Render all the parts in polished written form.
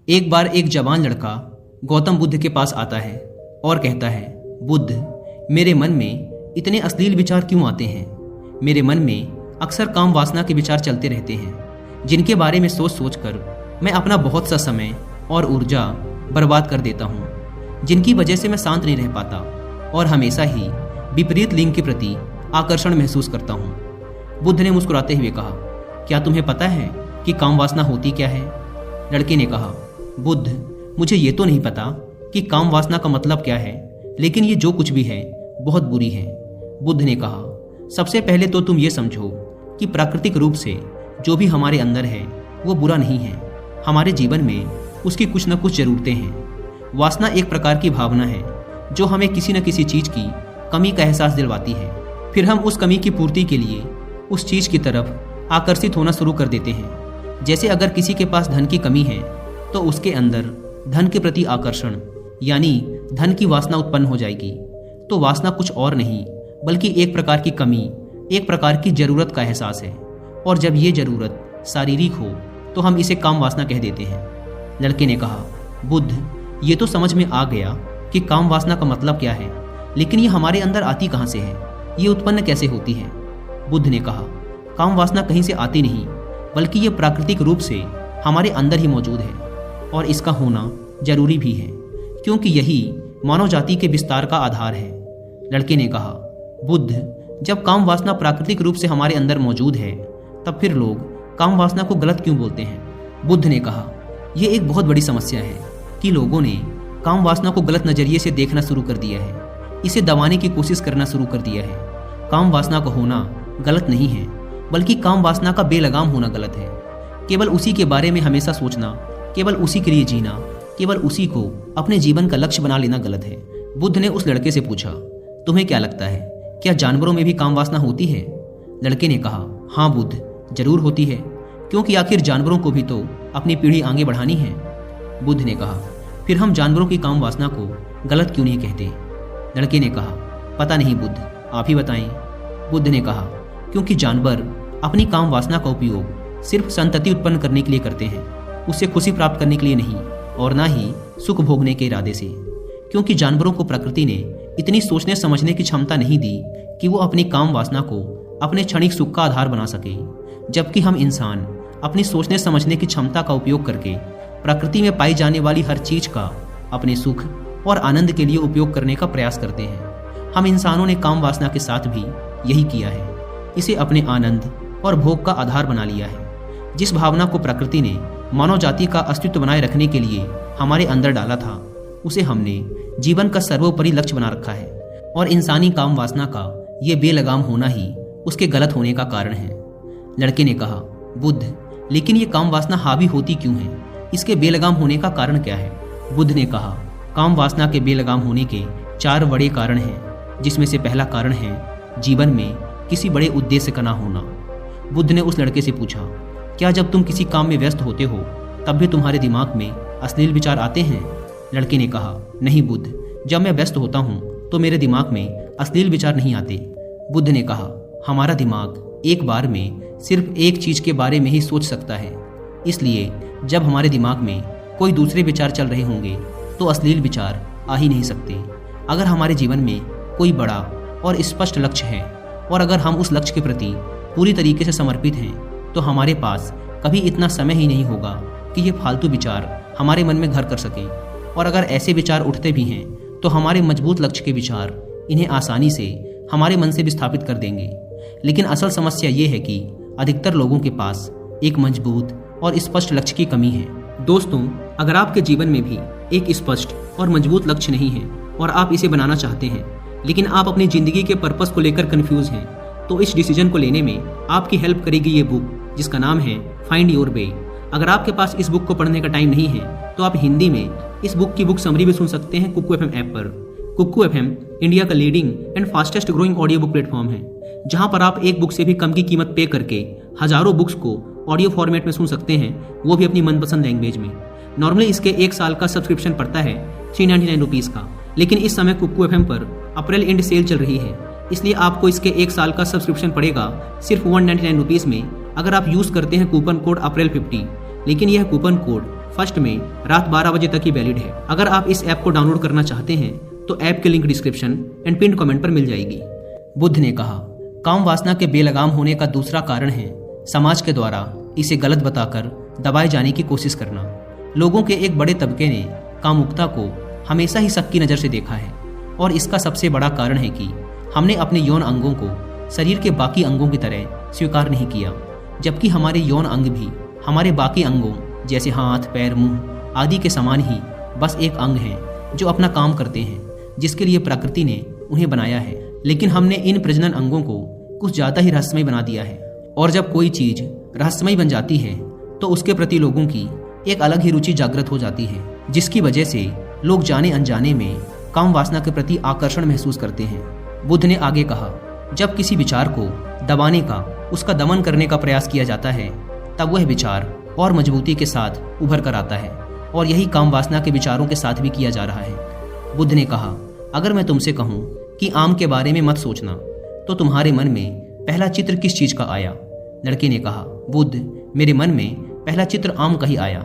एक बार एक जवान लड़का गौतम बुद्ध के पास आता है और कहता है, बुद्ध, मेरे मन में इतने अश्लील विचार क्यों आते हैं? मेरे मन में अक्सर काम वासना के विचार चलते रहते हैं, जिनके बारे में सोच सोच कर मैं अपना बहुत सा समय और ऊर्जा बर्बाद कर देता हूँ, जिनकी वजह से मैं शांत नहीं रह पाता और हमेशा ही विपरीत लिंग के प्रति आकर्षण महसूस करता हूँ। बुद्ध ने मुस्कुराते हुए कहा, क्या तुम्हें पता है कि काम वासना होती क्या है? लड़के ने कहा, बुद्ध, मुझे ये तो नहीं पता कि काम वासना का मतलब क्या है, लेकिन ये जो कुछ भी है बहुत बुरी है। बुद्ध ने कहा, सबसे पहले तो तुम ये समझो कि प्राकृतिक रूप से जो भी हमारे अंदर है वो बुरा नहीं है। हमारे जीवन में उसकी कुछ न कुछ जरूरतें हैं। वासना एक प्रकार की भावना है जो हमें किसी न किसी चीज़ की कमी का एहसास दिलवाती है। फिर हम उस कमी की पूर्ति के लिए उस चीज़ की तरफ आकर्षित होना शुरू कर देते हैं। जैसे अगर किसी के पास धन की कमी है तो उसके अंदर धन के प्रति आकर्षण यानी धन की वासना उत्पन्न हो जाएगी। तो वासना कुछ और नहीं बल्कि एक प्रकार की कमी, एक प्रकार की जरूरत का एहसास है। और जब ये जरूरत शारीरिक हो तो हम इसे काम वासना कह देते हैं। लड़के ने कहा, बुद्ध, ये तो समझ में आ गया कि काम वासना का मतलब क्या है, लेकिन ये हमारे अंदर आती कहाँ से है? ये उत्पन्न कैसे होती है? बुद्ध ने कहा, काम वासना कहीं से आती नहीं बल्कि ये प्राकृतिक रूप से हमारे अंदर ही मौजूद है और इसका होना जरूरी भी है, क्योंकि यही मानव जाति के विस्तार का आधार है। लड़के ने कहा, बुद्ध, जब काम वासना प्राकृतिक रूप से हमारे अंदर मौजूद है तब फिर लोग काम वासना को गलत क्यों बोलते हैं? बुद्ध ने कहा, यह एक बहुत बड़ी समस्या है कि लोगों ने काम वासना को गलत नजरिए से देखना शुरू कर दिया है, इसे दबाने की कोशिश करना शुरू कर दिया है। काम वासना का होना गलत नहीं है बल्कि काम वासना का बेलगाम होना गलत है। केवल उसी के बारे में हमेशा सोचना, केवल उसी के लिए जीना, केवल उसी को अपने जीवन का लक्ष्य बना लेना गलत है। बुद्ध ने उस लड़के से पूछा, तुम्हें क्या लगता है, क्या जानवरों में भी काम वासना होती है? लड़के ने कहा, हाँ बुद्ध, जरूर होती है, क्योंकि आखिर जानवरों को भी तो अपनी पीढ़ी आगे बढ़ानी है। बुद्ध ने कहा, फिर हम जानवरों की काम वासना को गलत क्यों नहीं कहते? लड़के ने कहा, पता नहीं बुद्ध, आप ही बताएं। बुद्ध ने कहा, क्योंकि जानवर अपनी काम वासना का उपयोग सिर्फ संतति उत्पन्न करने के लिए करते हैं, उससे खुशी प्राप्त करने के लिए नहीं और ना ही सुख भोगने के इरादे से। क्योंकि जानवरों को प्रकृति ने इतनी सोचने समझने की क्षमता नहीं दी कि वो अपनी काम वासना को अपने क्षणिक सुख का आधार बना सके, जबकि हम इंसान अपनी सोचने समझने की क्षमता का उपयोग करके प्रकृति में पाई जाने वाली हर चीज का अपने सुख और आनंद के लिए उपयोग करने का प्रयास करते हैं। हम इंसानों ने काम वासना के साथ भी यही किया है, इसे अपने आनंद और भोग का आधार बना लिया है। जिस भावना को प्रकृति ने मानव जाति का अस्तित्व बनाए रखने के लिए हमारे अंदर डाला था, उसे हमने जीवन का सर्वोपरि लक्ष्य बना रखा है और इंसानी काम वासना का ये बेलगाम होना ही उसके गलत होने का कारण है। लड़के ने कहा, बुद्ध, लेकिन ये काम वासना हावी होती क्यों है? इसके बेलगाम होने का कारण क्या है? बुद्ध ने कहा, काम वासना के बेलगाम होने के 4 बड़े कारण हैं, जिसमें से पहला कारण है जीवन में किसी बड़े उद्देश्य का ना होना। बुद्ध ने उस लड़के से पूछा, क्या जब तुम किसी काम में व्यस्त होते हो तब भी तुम्हारे दिमाग में अश्लील विचार आते हैं? लड़के ने कहा, नहीं बुद्ध, जब मैं व्यस्त होता हूँ तो मेरे दिमाग में अश्लील विचार नहीं आते। बुद्ध ने कहा, हमारा दिमाग एक बार में सिर्फ एक चीज के बारे में ही सोच सकता है, इसलिए जब हमारे दिमाग में कोई दूसरे विचार चल रहे होंगे तो अश्लील विचार आ ही नहीं सकते। अगर हमारे जीवन में कोई बड़ा और स्पष्ट लक्ष्य है और अगर हम उस लक्ष्य के प्रति पूरी तरीके से समर्पित हैं तो हमारे पास कभी इतना समय ही नहीं होगा कि ये फालतू विचार हमारे मन में घर कर सकें। और अगर ऐसे विचार उठते भी हैं तो हमारे मजबूत लक्ष्य के विचार इन्हें आसानी से हमारे मन से विस्थापित कर देंगे। लेकिन असल समस्या ये है कि अधिकतर लोगों के पास एक मजबूत और स्पष्ट लक्ष्य की कमी है। दोस्तों, अगर आपके जीवन में भी एक स्पष्ट और मजबूत लक्ष्य नहीं है और आप इसे बनाना चाहते हैं, लेकिन आप अपनी जिंदगी के पर्पस को लेकर कंफ्यूज हैं, तो इस डिसीजन को लेने में आपकी हेल्प करेगी ये बुक, जिसका नाम है फाइंड योर वे। अगर आपके पास इस बुक को पढ़ने का टाइम नहीं है तो आप हिंदी में इस बुक की बुक समरी भी सुन सकते हैं कुक्कू एफएम ऐप पर। कुक्कू एफएम इंडिया का leading and fastest growing audio book platform है, जहां पर आप एक बुक से भी कम की कीमत पे करके हजारों बुक्स को ऑडियो फॉर्मेट में सुन सकते हैं, वो भी अपनी मनपसंद लैंग्वेज में। नॉर्मली इसके 1 साल का सब्सक्रिप्शन पड़ता है 399 रुपीज़ का, लेकिन इस समय कुक्कू एफएम पर अप्रैल एंड सेल चल रही है, इसलिए आपको इसके 1 साल का सब्सक्रिप्शन पड़ेगा सिर्फ 199 रुपीज़ में, अगर आप यूज़ करते हैं कूपन कोड अप्रैल 50। लेकिन यह कूपन कोड फर्स्ट में रात 12 बजे तक ही वैलिड है। अगर आप इस ऐप को डाउनलोड करना चाहते हैं तो ऐप की link description and pin comment पर मिल जाएगी। बुद्ध ने कहा, काम वासना के बेलगाम होने का दूसरा कारण है समाज के द्वारा इसे गलत बताकर दबाए जाने की कोशिश करना। लोगों के एक बड़े तबके ने कामुकता को हमेशा ही शक की नज़र से देखा है और इसका सबसे बड़ा कारण है कि हमने अपने यौन अंगों को शरीर के बाकी अंगों की तरह स्वीकार नहीं किया, जबकि हमारे यौन अंग भी हमारे बाकी अंगों जैसे हाथ, पैर, मुंह आदि के समान ही बस एक अंग हैं जो अपना काम करते हैं, जिसके लिए प्रकृति ने उन्हें बनाया है। लेकिन हमने इन प्रजनन अंगों को कुछ ज़्यादा ही रहस्यमय बना दिया है और जब कोई चीज़ रहस्यमय बन जाती है तो उसके प्रति लोगों की एक अलग ही रुचि जागृत हो जाती है, जिसकी वजह से लोग जाने अनजाने में काम वासना के प्रति आकर्षण महसूस करते हैं। बुद्ध ने आगे कहा, जब किसी विचार को दबाने का, उसका दमन करने का प्रयास किया जाता है तब वह विचार और मजबूती के साथ उभर कर आता है और यही काम वासना के विचारों के साथ भी किया जा रहा है। बुद्ध ने कहा, अगर मैं तुमसे कहूँ कि आम के बारे में मत सोचना तो तुम्हारे मन में पहला चित्र किस चीज़ का आया? लड़के ने कहा, बुद्ध, मेरे मन में पहला चित्र आम का ही आया।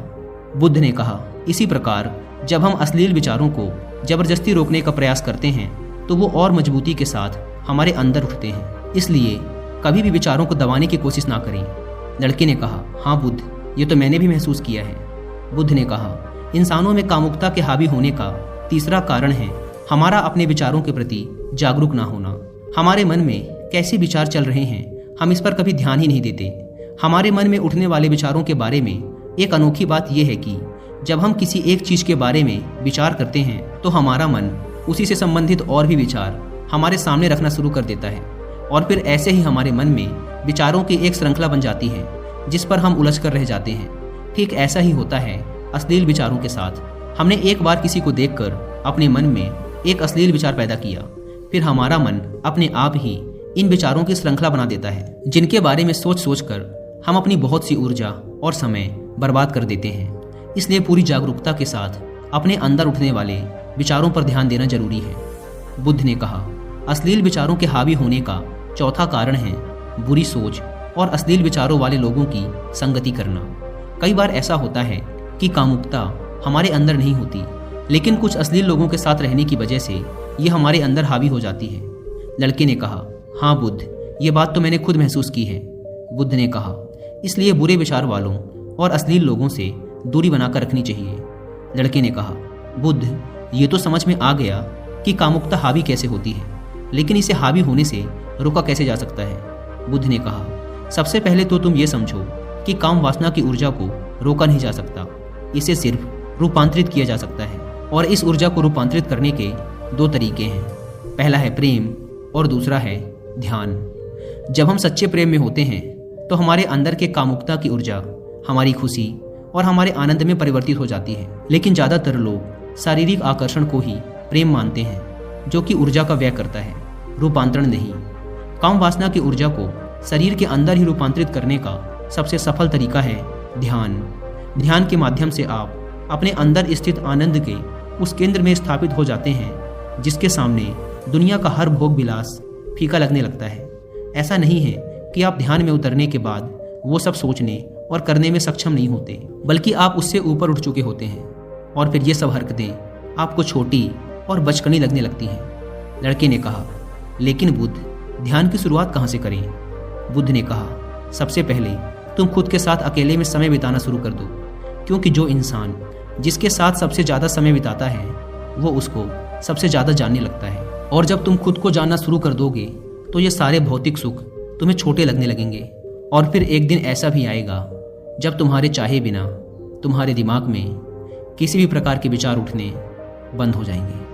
बुद्ध ने कहा, इसी प्रकार जब हम अश्लील विचारों को जबरदस्ती रोकने का प्रयास करते हैं तो वो और मजबूती के साथ हमारे अंदर उठते हैं। इसलिए कभी भी विचारों को दबाने की कोशिश ना करें। लड़के ने कहा, हाँ बुद्ध, ये तो मैंने भी महसूस किया है। बुद्ध ने कहा, इंसानों में कामुकता के हावी होने का तीसरा कारण है हमारा अपने विचारों के प्रति जागरूक ना होना। हमारे मन में कैसे विचार चल रहे हैं हम इस पर कभी ध्यान ही नहीं देते। हमारे मन में उठने वाले विचारों के बारे में एक अनोखी बात यह है कि जब हम किसी एक चीज़ के बारे में विचार करते हैं तो हमारा मन उसी से संबंधित और भी विचार हमारे सामने रखना शुरू कर देता है और फिर ऐसे ही हमारे मन में विचारों की एक श्रृंखला बन जाती है जिस पर हम उलझ कर रह जाते हैं। ठीक ऐसा ही होता है अश्लील विचारों के साथ। हमने एक बार किसी को देखकर अपने मन में एक अश्लील विचार पैदा किया, फिर हमारा मन अपने आप ही इन विचारों की श्रृंखला बना देता है जिनके बारे में सोच सोच कर हम अपनी बहुत सी ऊर्जा और समय बर्बाद कर देते हैं। इसलिए पूरी जागरूकता के साथ अपने अंदर उठने वाले विचारों पर ध्यान देना जरूरी है। बुद्ध ने कहा, अश्लील विचारों के हावी होने का चौथा कारण है बुरी सोच और अश्लील विचारों वाले लोगों की संगति करना। कई बार ऐसा होता है कि कामुकता हमारे अंदर नहीं होती, लेकिन कुछ अश्लील लोगों के साथ रहने की वजह से ये हमारे अंदर हावी हो जाती है। लड़के ने कहा, हाँ बुद्ध, ये बात तो मैंने खुद महसूस की है। बुद्ध ने कहा, इसलिए बुरे विचार वालों और अश्लील लोगों से दूरी बनाकर रखनी चाहिए। लड़के ने कहा, बुद्ध, ये तो समझ में आ गया कि कामुकता हावी कैसे होती है, लेकिन इसे हावी होने से रोका कैसे जा सकता है? बुद्ध ने कहा, सबसे पहले तो तुम ये समझो कि काम वासना की ऊर्जा को रोका नहीं जा सकता, इसे सिर्फ रूपांतरित किया जा सकता है। और इस ऊर्जा को रूपांतरित करने के दो तरीके हैं, पहला है प्रेम और दूसरा है ध्यान। जब हम सच्चे प्रेम में होते हैं तो हमारे अंदर के कामुकता की ऊर्जा हमारी खुशी और हमारे आनंद में परिवर्तित हो जाती है। लेकिन ज़्यादातर लोग शारीरिक आकर्षण को ही प्रेम मानते हैं, जो कि ऊर्जा का व्यय करता है, रूपांतरण नहीं। काम वासना की ऊर्जा को शरीर के अंदर ही रूपांतरित करने का सबसे सफल तरीका है ध्यान। ध्यान के माध्यम से आप अपने अंदर स्थित आनंद के उस केंद्र में स्थापित हो जाते हैं जिसके सामने दुनिया का हर भोग विलास फीका लगने लगता है। ऐसा नहीं है कि आप ध्यान में उतरने के बाद वो सब सोचने और करने में सक्षम नहीं होते, बल्कि आप उससे ऊपर उठ चुके होते हैं और फिर ये सब हरकतें आपको छोटी और बचकानी लगने लगती हैं। लड़के ने कहा, लेकिन बुद्ध, ध्यान की शुरुआत कहाँ से करें? बुद्ध ने कहा, सबसे पहले तुम खुद के साथ अकेले में समय बिताना शुरू कर दो, क्योंकि जो इंसान जिसके साथ सबसे ज़्यादा समय बिताता है वो उसको सबसे ज़्यादा जानने लगता है। और जब तुम खुद को जानना शुरू कर दोगे तो ये सारे भौतिक सुख तुम्हें छोटे लगने लगेंगे। और फिर एक दिन ऐसा भी आएगा जब तुम्हारे चाहे बिना तुम्हारे दिमाग में किसी भी प्रकार के विचार उठने बंद हो जाएंगे।